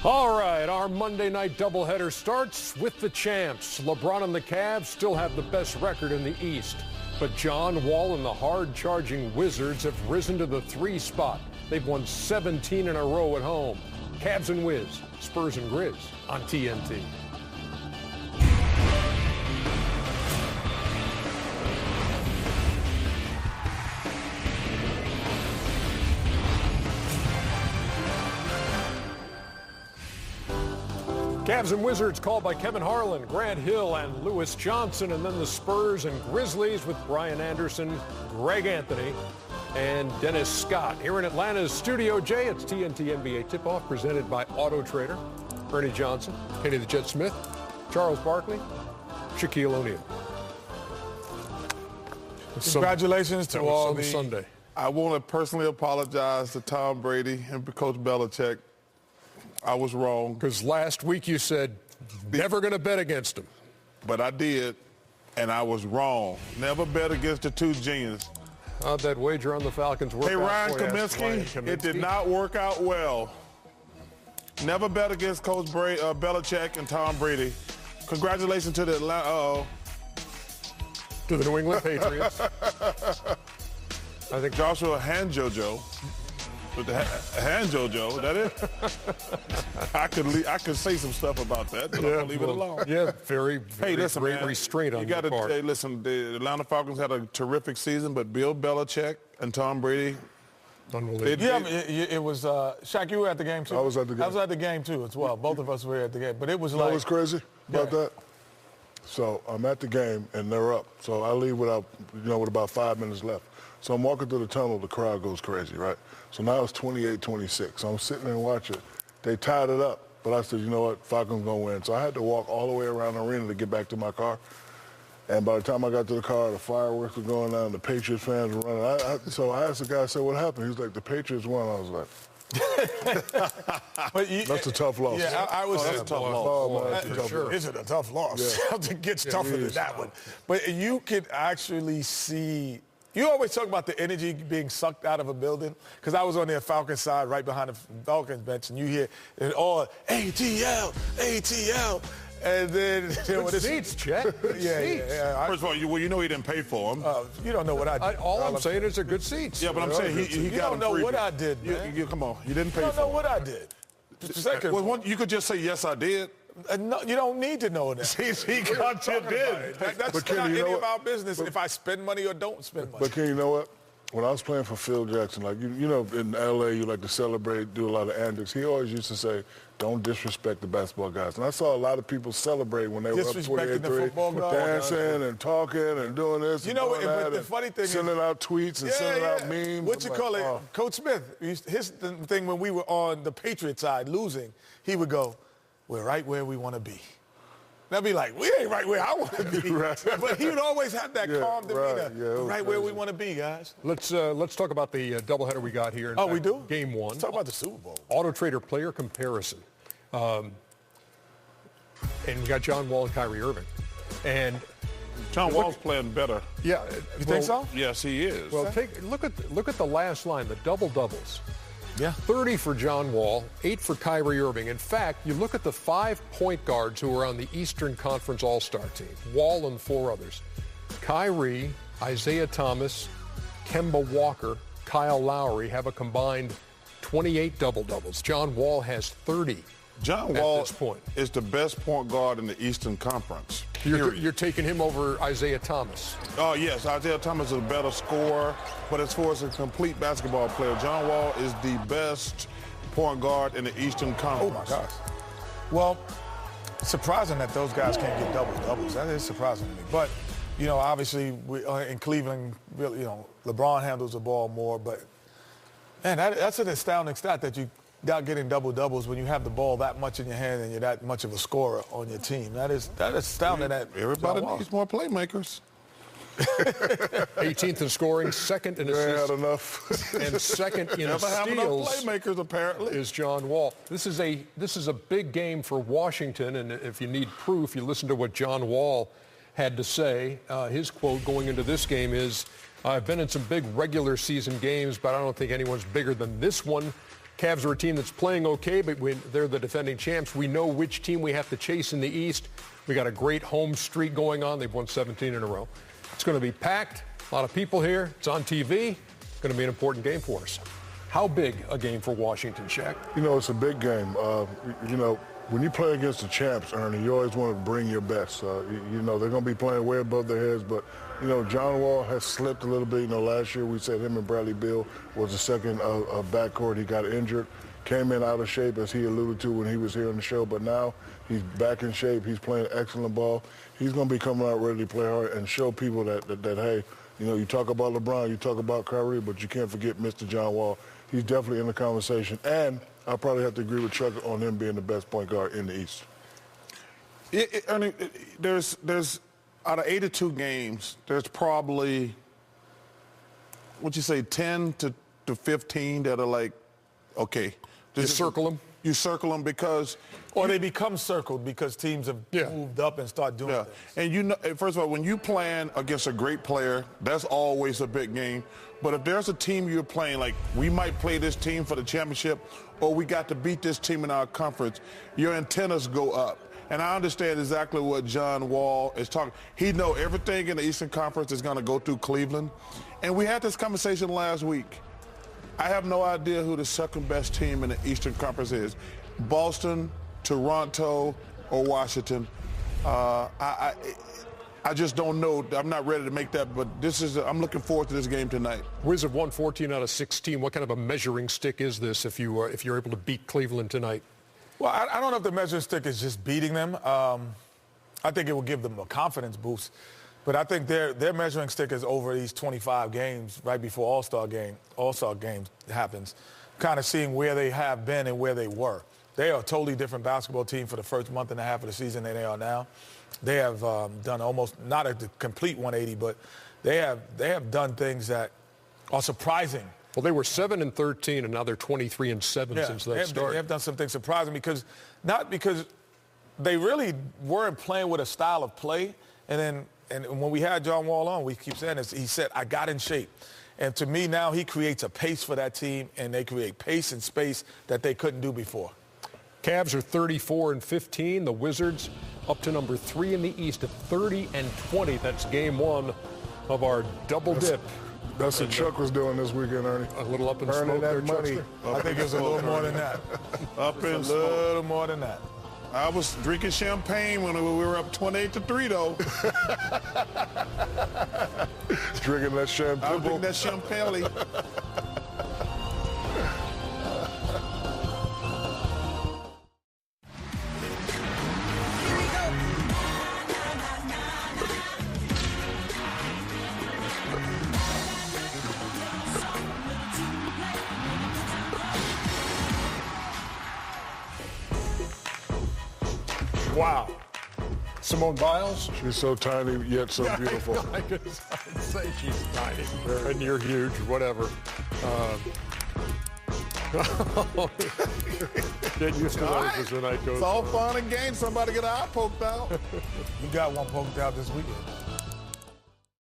All right, our Monday night doubleheader starts with the champs. LeBron and the Cavs still have the best record in the East. But John Wall and the hard-charging Wizards have risen to the 3 spot. They've won 17 in a row at home. Cavs and Wiz, Spurs and Grizz on TNT. Cavs and Wizards called by Kevin Harlan, Grant Hill, and Lewis Johnson. And then the Spurs and Grizzlies with Brian Anderson, Greg Anthony, and Dennis Scott. Here in Atlanta's Studio J, it's TNT NBA Tip-Off presented by Auto Trader. Ernie Johnson, Kenny the Jet Smith, Charles Barkley, Shaquille O'Neal. Congratulations to all the Sunday. I want to personally apologize to Tom Brady and Coach Belichick. I was wrong. Because last week you said never going to bet against him. But I did, and I was wrong. Never bet against the two geniuses. How'd that wager on the Falcons work out? Hey, Ryan Kaminsky, it did not work out well. Never bet against Coach Belichick and Tom Brady. Congratulations to the Atlanta, to the New England Patriots. I think Joshua hand JoJo. With the hand JoJo, that it? I could say some stuff about that, but I'm going to leave it alone. Yeah, very listen, great man, restraint on your part. Hey, listen, the Atlanta Falcons had a terrific season, but Bill Belichick and Tom Brady. Unbelievable. It was, Shaq, you were at the game too? I was at the game. I was at the game too as well. Both of us were at the game. But it was like. You know what's crazy about that? So I'm at the game and they're up. So I leave with about 5 minutes left. So I'm walking through the tunnel, the crowd goes crazy, right? So now it's 28-26. So I'm sitting there and watching. They tied it up. But I said, you know what, Falcons going to win. So I had to walk all the way around the arena to get back to my car. And by the time I got to the car, the fireworks were going on, the Patriots fans were running. So I asked the guy, I said, what happened? He was like, the Patriots won. I was like, that's a tough loss. Yeah, I was. That's a tough loss. Oh, man, that's Sure. Is it a tough loss? Yeah. It gets tougher than that one. But you could actually see. You always talk about the energy being sucked out of a building, because I was on the Falcons side right behind the Falcons bench, and you hear it all, ATL, ATL. And then good seats, Chet. Yeah. First of all, you know he didn't pay for them. You don't know what I did. All I'm saying is they're good seats. Yeah, but I'm saying he got them free. You don't know what I did, man. Come on, you didn't pay for them. You don't know what I did. Second, well, you could just say, yes, I did. No, you don't need to know that. He got you did. That's But Kenny, not you know any of what? our business if I spend money or don't spend money. But Ken, you know what? When I was playing for Phil Jackson, like, you know, in L.A., you like to celebrate, do a lot of antics. He always used to say, don't disrespect the basketball guys. And I saw a lot of people celebrate when they were up 28-3, dancing and talking and doing this. You know, but the funny thing is, sending out tweets and sending out memes. What you call it? Coach Smith, his thing when we were on the Patriot side losing, he would go, we're right where we want to be. And I'd be like, we ain't right where I want to be. Right. But he would always have that calm demeanor. Right where we want to be, guys. Let's talk about the doubleheader we got here. We do? Game 1. Let's talk about the Super Bowl. Auto Trader player comparison. And we got John Wall and Kyrie Irving. And John Wall's playing better. Yeah. You think so? Yes, he is. Well, look at the last line, the double-doubles. Yeah. 30 for John Wall, 8 for Kyrie Irving. In fact, you look at the 5 point guards who are on the Eastern Conference All-Star team, Wall and 4 others. Kyrie, Isaiah Thomas, Kemba Walker, Kyle Lowry have a combined 28 double-doubles. John Wall has 30. John Wall this point is the best point guard in the Eastern Conference. You're taking him over Isaiah Thomas. Oh, yes. Isaiah Thomas is a better scorer. But as far as a complete basketball player, John Wall is the best point guard in the Eastern Conference. Oh, my gosh. Well, surprising that those guys can't get double-doubles. That is surprising to me. But, you know, obviously in Cleveland, really, you know, LeBron handles the ball more. But, man, that's an astounding stat that you not getting double-doubles when you have the ball that much in your hand and you're that much of a scorer on your team. That is astounding. That everybody needs more playmakers. 18th in scoring, second in assists, enough. and second in Never have enough steals. playmakers, apparently. Is John Wall. This is a big game for Washington, and if you need proof, you listen to what John Wall had to say. His quote going into this game is, I've been in some big regular season games, but I don't think anyone's bigger than this one. Cavs are a team that's playing okay, but they're the defending champs. We know which team we have to chase in the East. We got a great home streak going on. They've won 17 in a row. It's going to be packed. A lot of people here. It's on TV. It's going to be an important game for us. How big a game for Washington, Shaq? You know, it's a big game. You know, when you play against the champs, Ernie, you always want to bring your best. You know, they're going to be playing way above their heads, but, you know, John Wall has slipped a little bit. You know, last year we said him and Bradley Beal was the second backcourt. He got injured, came in out of shape, as he alluded to when he was here on the show, but now he's back in shape. He's playing excellent ball. He's going to be coming out ready to play hard and show people that hey, you know, you talk about LeBron, you talk about Kyrie, but you can't forget Mr. John Wall. He's definitely in the conversation, and I'll probably have to agree with Chuck on him being the best point guard in the East. There's out of 82 games, there's probably, what'd you say, 10 to 15 that are like, okay. You circle them? You circle them because... Or they become circled because teams have moved up and start doing things. And you know, first of all, when you playing against a great player, that's always a big game. But if there's a team you're playing, like we might play this team for the championship, or we got to beat this team in our conference, your antennas go up. And I understand exactly what John Wall is talking. He know everything in the Eastern Conference is going to go through Cleveland. And we had this conversation last week. I have no idea who the second best team in the Eastern Conference is. Boston, Toronto, or Washington. I just don't know. I'm not ready to make that, but I'm looking forward to this game tonight. Wizards have won 14 out of 16. What kind of a measuring stick is this if you're able to beat Cleveland tonight? Well, I don't know if the measuring stick is just beating them. I think it will give them a confidence boost. But I think their measuring stick is over these 25 games right before All-Star game happens, kind of seeing where they have been and where they were. They are a totally different basketball team for the first month and a half of the season than they are now. They have done almost not a complete 180, but they have done things that are surprising. Well, they were 7-13, and now they're 23-7 since that start. They have done some things surprising because they really weren't playing with a style of play, and when we had John Wall on, we keep saying this, he said, I got in shape. And to me now, he creates a pace for that team, and they create pace and space that they couldn't do before. Cavs are 34-15. The Wizards up to number 3 in the East at 30-20. That's game one of our double dip. That's what Chuck was doing this weekend, Ernie. A little up in Earning smoke that there, money. I think it's a little more than that. Up in A little more than that. I was drinking champagne when we were up 28-3, though. Drinking that champagne. I was drinking that champagne. Wow. Simone Biles? She's so tiny yet so beautiful. I could say she's tiny. And you're huge, whatever. Get used to those as the night goes. It's all fun and games. Somebody get an eye poked out. You got one poked out this weekend.